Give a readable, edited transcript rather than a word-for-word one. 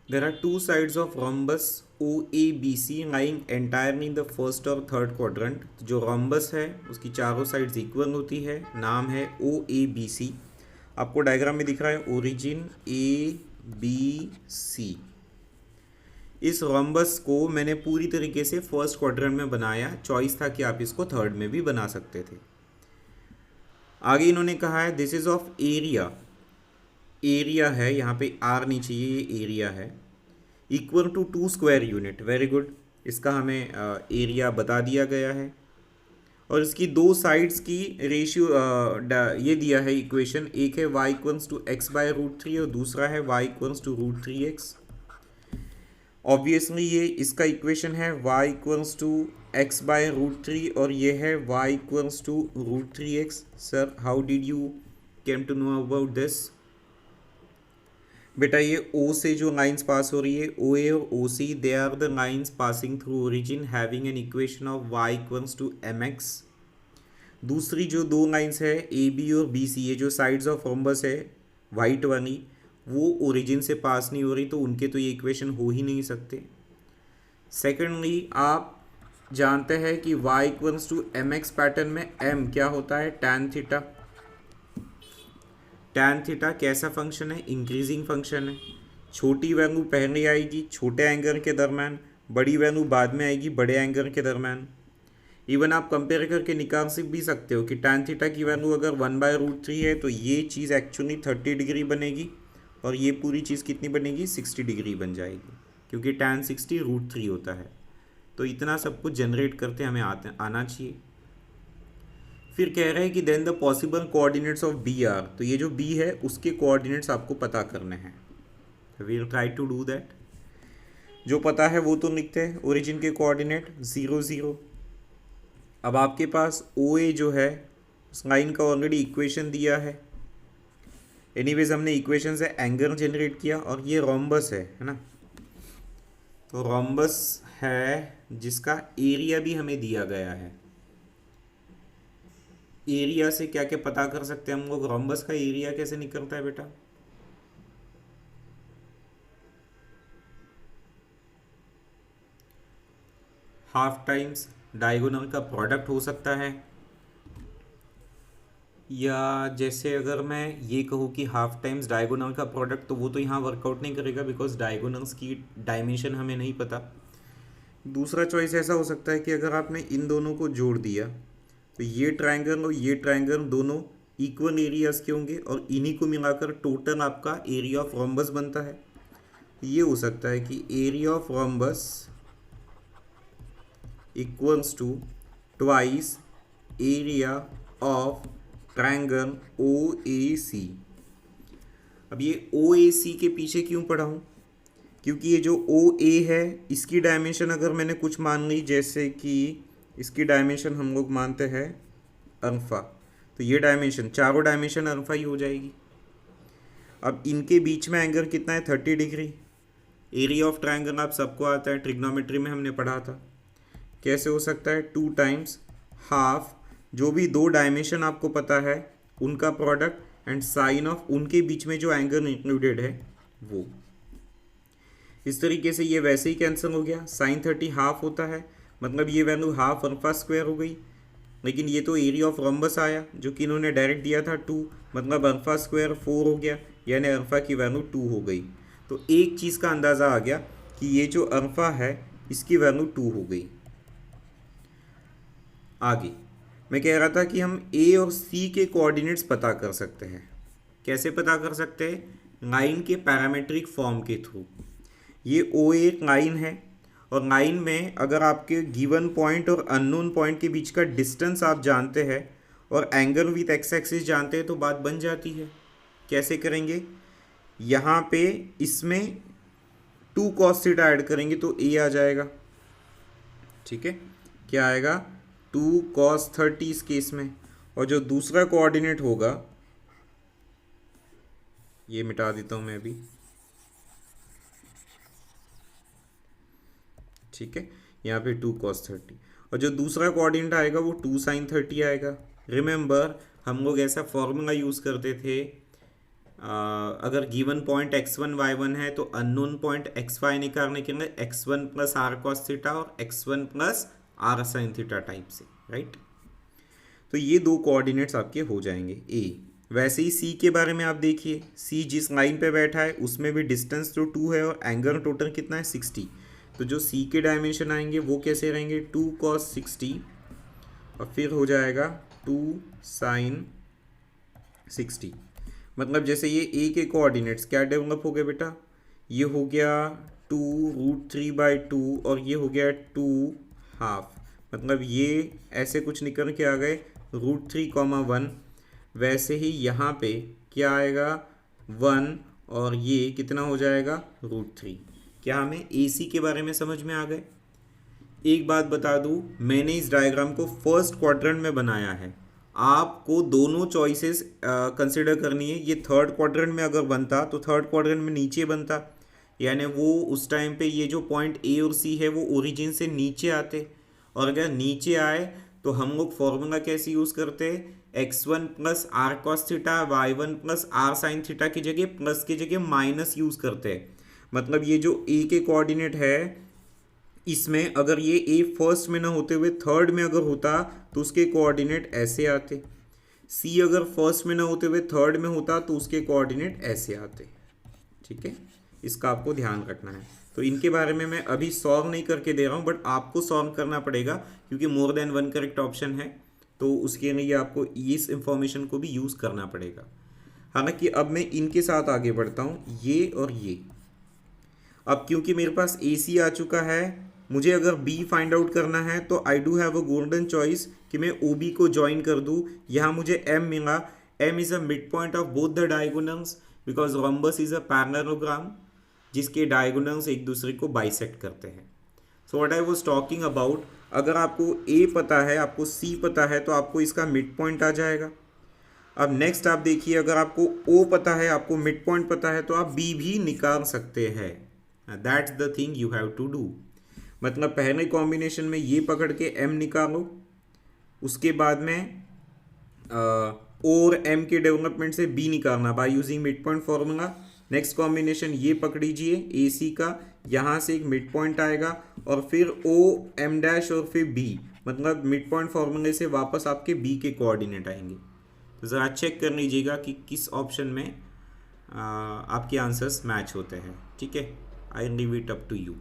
There are two sides of rhombus OABC lying entirely in the first और third quadrant. जो rhombus है उसकी चारों साइड्स इक्वल होती है, नाम है OABC। आपको डायग्राम में दिख रहा है ओरिजिन ABC। इस rhombus को मैंने पूरी तरीके से फर्स्ट क्वाड्रेंट में बनाया, चॉइस था कि आप इसको थर्ड में भी बना सकते थे। आगे इन्होंने कहा है this is of area, area है, यहाँ पे आर नहीं चाहिए, ये एरिया है, equal to 2 square unit. Very good, इसका हमें एरिया बता दिया गया है। और इसकी दो साइड्स की रेशियो ये दिया है इक्वेशन, एक है y इक्वल्स टू x/√3 और दूसरा है y equals to √3x। Obviously ये इसका इक्वेशन है y इक्वल्स टू x/√3 और ये है y equals to √3x। Sir how did you came to know about this? बेटा ये O से जो लाइंस पास हो रही है, OA और OC, they are the lines passing through origin having an equation of y equals to mx। दूसरी जो दो लाइंस है AB और BC, ये जो साइड्स ऑफ रोम्बस है वाइट वाली, वो ओरिजिन से पास नहीं हो रही, तो उनके तो ये इक्वेशन हो ही नहीं सकते। सेकेंडली आप जानते हैं कि y equals to mx pattern में m क्या होता है? tan theta. tan थीटा कैसा फंक्शन है? इंक्रीजिंग फंक्शन है। छोटी वैल्यू पहले आएगी छोटे एंगल के दरम्यान, बड़ी वैल्यू बाद में आएगी बड़े एंगल के दरम्यान। इवन आप कंपेयर करके निकाल भी सकते हो कि tan थीटा की वैल्यू अगर 1/√3 है तो ये चीज़ एक्चुअली 30 डिग्री बनेगी और ये पूरी चीज़ कितनी बनेगी? 60 डिग्री बन जाएगी, क्योंकि tan 60 √3 होता है। तो इतना सब कुछ जनरेट करते हमें आना चाहिए। फिर कह रहे हैं कि then the possible coordinates of B are, तो ये जो बी है उसके कोऑर्डिनेट्स आपको पता करने हैं। We'll try to do that. जो पता है वो तो लिखते हैं, ओरिजिन के कोऑर्डिनेट 0 0। अब आपके पास ओ ए जो है उस लाइन का ऑलरेडी इक्वेशन दिया है। एनीवेज हमने इक्वेशन से एंगल जनरेट किया और ये रोम्बस है ना। तो रोम्बस है जिसका एरिया भी हमें दिया गया है। एरिया से क्या क्या पता कर सकते हैं हम लोग? रोम्बस का एरिया कैसे निकलता है बेटा? हाफ टाइम्स डायगोनल का प्रोडक्ट हो सकता है, या जैसे अगर मैं ये कहूँ कि हाफ टाइम्स डायगोनल का प्रोडक्ट, तो वो तो यहाँ वर्कआउट नहीं करेगा बिकॉज डायगोनल्स की डायमेंशन हमें नहीं पता। दूसरा चॉइस ऐसा हो सकता है कि अगर आपने इन दोनों को जोड़ दिया तो ये ट्रायंगल और ये ट्रायंगल दोनों इक्वल एरियाज के होंगे और इन्हीं को मिलाकर टोटल आपका एरिया ऑफ रोम्बस बनता है। ये हो सकता है कि area of rhombus equals to twice area of triangle O A C. अब ये ओ ए सी के पीछे क्यों पढ़ा हूँ? क्योंकि ये जो ओ ए है इसकी डायमेंशन अगर मैंने कुछ मान ली, जैसे कि इसकी डायमेंशन हम लोग मानते हैं अल्फ़ा, तो ये डायमेंशन चारों डायमेंशन अल्फ़ा ही हो जाएगी। अब इनके बीच में एंगल कितना है? 30 डिग्री। एरिया ऑफ ट्रायंगल आप सबको आता है, ट्रिग्नोमेट्री में हमने पढ़ा था। कैसे हो सकता है? 2 टाइम्स हाफ, जो भी दो डायमेंशन आपको पता है उनका प्रोडक्ट एंड साइन ऑफ उनके बीच में जो एंगल इंक्लूडेड है वो। इस तरीके से ये वैसे ही कैंसिल हो गया। साइन 30 हाफ होता है, मतलब ये वैल्यू हाफ अल्फा स्क्वायर हो गई। लेकिन ये तो एरिया ऑफ रोम्बस आया जो कि इन्होंने डायरेक्ट दिया था 2, मतलब अल्फा स्क्वायर 4 हो गया, यानी अल्फा की वैल्यू 2 हो गई। तो एक चीज़ का अंदाज़ा आ गया कि ये जो अल्फा है इसकी वैल्यू 2 हो गई। आगे मैं कह रहा था कि हम ए और सी के कोऑर्डिनेट्स पता कर सकते हैं। कैसे पता कर सकते हैं? लाइन के पैरामीट्रिक फॉर्म के थ्रू। ये ओ एक लाइन है और लाइन में अगर आपके गिवन पॉइंट और अननोन पॉइंट के बीच का डिस्टेंस आप जानते हैं और एंगल विथ एक्स एक्सिस जानते हैं तो बात बन जाती है। कैसे करेंगे? यहाँ पे इसमें 2 cos थीटा ऐड करेंगे तो ए आ जाएगा। ठीक है, क्या आएगा? 2 cos 30 इस केस में। और जो दूसरा कोऑर्डिनेट होगा, ये मिटा देता हूँ मैं अभी। ठीक है, यहाँ पे 2 cos 30 और जो दूसरा कोऑर्डिनेट आएगा वो 2 sin 30 आएगा। रिमेंबर हम लोग ऐसा फॉर्मूला यूज़ करते थे अगर गिवन पॉइंट x1 y1 है तो अननोन पॉइंट xy निकालने के लिए x1 plus r cos theta और x1 plus r sine theta type से, राइट। तो ये दो कोऑर्डिनेट्स आपके हो जाएंगे ए। वैसे ही सी के बारे में आप देखिए, सी जिस लाइन पे बैठा है उसमें भी डिस्टेंस तो 2 है और एंगल टोटल कितना है 60। तो जो सी के डायमेंशन आएंगे वो कैसे रहेंगे 2 cos 60 और फिर हो जाएगा 2 sin 60। मतलब जैसे ये ए के कोऑर्डिनेट्स क्या डेवलप हो गए बेटा, ये हो गया 2√3/2 और ये हो गया 2/2। मतलब ये ऐसे कुछ निकल के आ गए √3, 1। वैसे ही यहाँ पे क्या आएगा 1 और ये कितना हो जाएगा √3। क्या हमें AC के बारे में समझ में आ गए। एक बात बता दूँ, मैंने इस डायग्राम को फर्स्ट क्वाड्रेंट में बनाया है। आपको दोनों चॉइसेस कंसिडर करनी है। ये थर्ड क्वाड्रेंट में अगर बनता तो थर्ड क्वाड्रेंट में नीचे बनता, यानी वो उस टाइम पे ये जो पॉइंट A और C है वो ओरिजिन से नीचे आते, और अगर नीचे आए तो हम लोग फॉर्मूला कैसे यूज़ करते हैं, x1 plus r cos theta y1 plus r sine theta की जगह प्लस की जगह माइनस यूज़ करते हैं। मतलब ये जो A के कोऑर्डिनेट है इसमें अगर ये A फर्स्ट में ना होते हुए थर्ड में अगर होता तो उसके कोऑर्डिनेट ऐसे आते, C अगर फर्स्ट में ना होते हुए थर्ड में होता तो उसके कोऑर्डिनेट ऐसे आते, ठीक है। इसका आपको ध्यान रखना है। तो इनके बारे में मैं अभी सॉल्व नहीं करके दे रहा हूँ, बट आपको सॉल्व करना पड़ेगा क्योंकि मोर देन 1 करेक्ट ऑप्शन है, तो उसके लिए आपको इस इंफॉर्मेशन को भी यूज़ करना पड़ेगा। हालांकि अब मैं इनके साथ आगे बढ़ता हूँ, ये और ये। अब क्योंकि मेरे पास AC आ चुका है, मुझे अगर B फाइंड आउट करना है तो I do have a golden choice कि मैं OB को ज्वाइन कर दूँ। यहाँ मुझे M मिला। M is a mid point of both the diagonals because rhombus is a parallelogram जिसके डायगोनल्स एक दूसरे को बाइसेक्ट करते हैं। So what I was talking about, अगर आपको A पता है, आपको C पता है, तो आपको इसका मिड पॉइंट आ जाएगा। अब नेक्स्ट आप देखिए, अगर आपको O पता है, आपको मिड पॉइंट पता है, तो आप B भी निकाल सकते हैं। That's the thing you have to do. मतलब पहले कॉम्बिनेशन में ये पकड़ के M निकालो, उसके बाद में O और M के डेवलपमेंट से B निकालना by using mid point formula. Next combination ये पकड़ीजिए AC का, यहाँ से एक मिड पॉइंट आएगा और फिर O M डैश और फिर B, मतलब मिड पॉइंट फॉर्मूले से वापस आपके B के कोऑर्डिनेट आएंगे। तो ज़रा चेक कर लीजिएगा कि किस ऑप्शन में आपके आंसर्स मैच होते हैं, ठीक है। I leave it up to you.